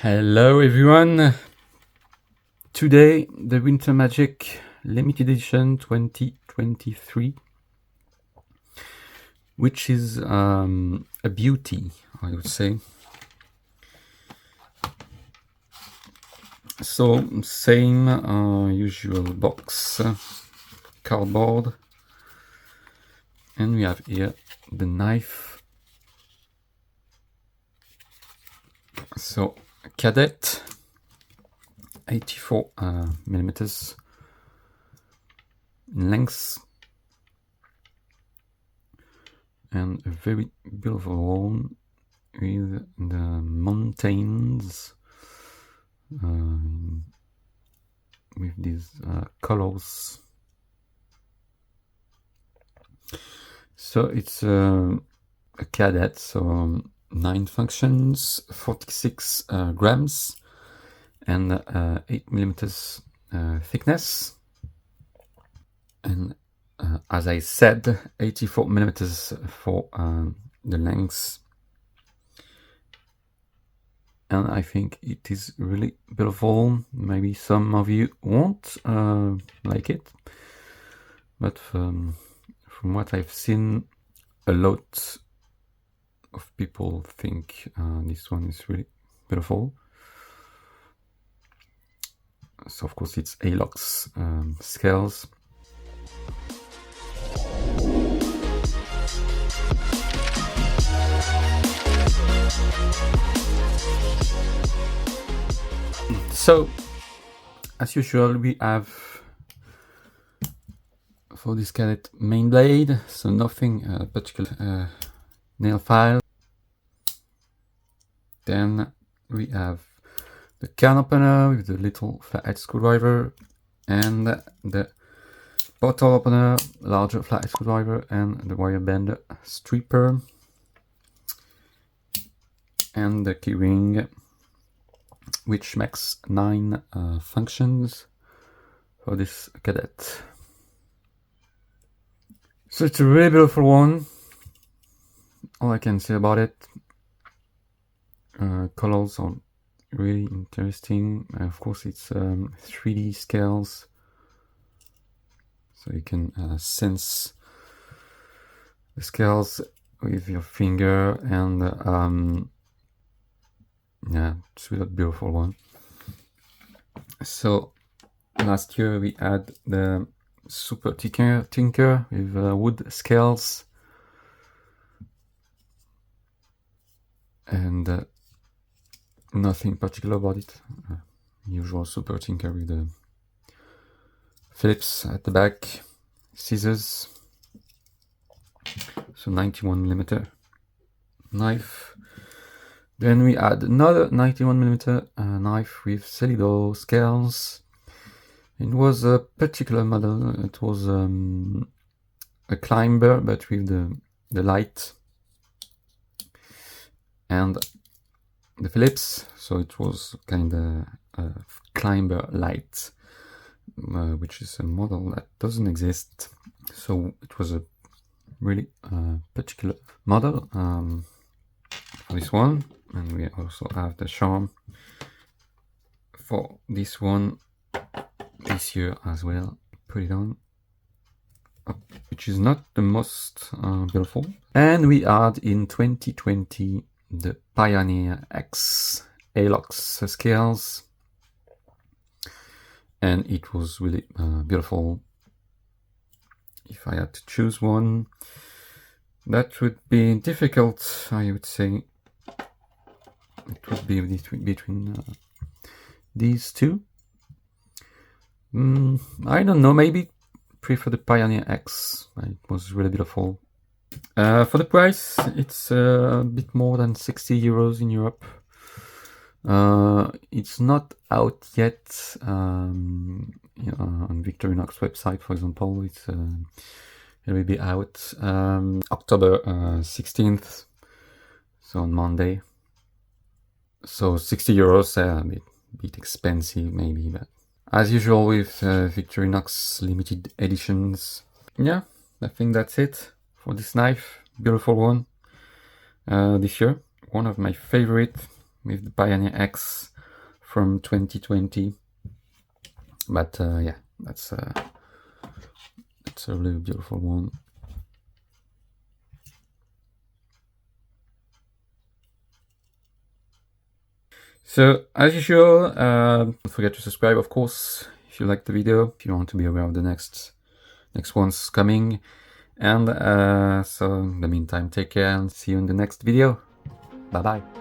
Hello everyone! Today the Winter Magic Limited Edition 2023, which is a beauty, I would say. So same usual box, cardboard, and we have here the knife. So Cadet 84 millimeters in length, and a very beautiful one with the mountains with these colors. So it's a Cadet, so 9 functions, 46 grams, and 8 millimeters thickness, and as I said, 84 millimeters for the length, and I think it is really beautiful. Maybe some of you won't like it, but from what I've seen, a lot of people think this one is really beautiful. So of course it's ALOX scales. So as usual we have for this Cadet main blade, so nothing particular, nail file. Then we have the can opener with the little flathead screwdriver, and the bottle opener, larger flathead screwdriver, and the wire bender stripper, and the keyring, which makes 9 functions for this Cadet. So it's a really beautiful one. All I can say about it, colors are really interesting. Of course it's 3D scales, so you can sense the scales with your finger, and yeah, it's really a beautiful one. So last year we had the Super Tinker with wood scales, and nothing particular about it. Usual Super Tinker with the Phillips at the back, scissors, so 91 millimeter knife. Then we add another 91 millimeter knife with Celido scales. It was a particular model. It was a climber, but with the light and the Phillips, so it was kind of climber light, which is a model that doesn't exist. So it was a really particular model for this one. And we also have the charm for this one this year as well. Put it on, which is not the most beautiful. And we add in 2020 the Pioneer X ALOX scales, and it was really beautiful. If I had to choose one, that would be difficult, I would say. It would be between these two. I don't know, maybe prefer the Pioneer X. It was really beautiful. For the price, it's a bit more than 60 euros in Europe. It's not out yet on Victorinox website, for example. It will be out October 16th, so on Monday. So 60 euros, a bit expensive maybe, but as usual with Victorinox limited editions. Yeah, I think that's it for this knife. Beautiful one this year. One of my favorite with the Pioneer X from 2020. But yeah, that's a really beautiful one. So as usual, don't forget to subscribe, of course, if you like the video, if you want to be aware of the next ones coming. And so in the meantime, take care and see you in the next video. Bye bye.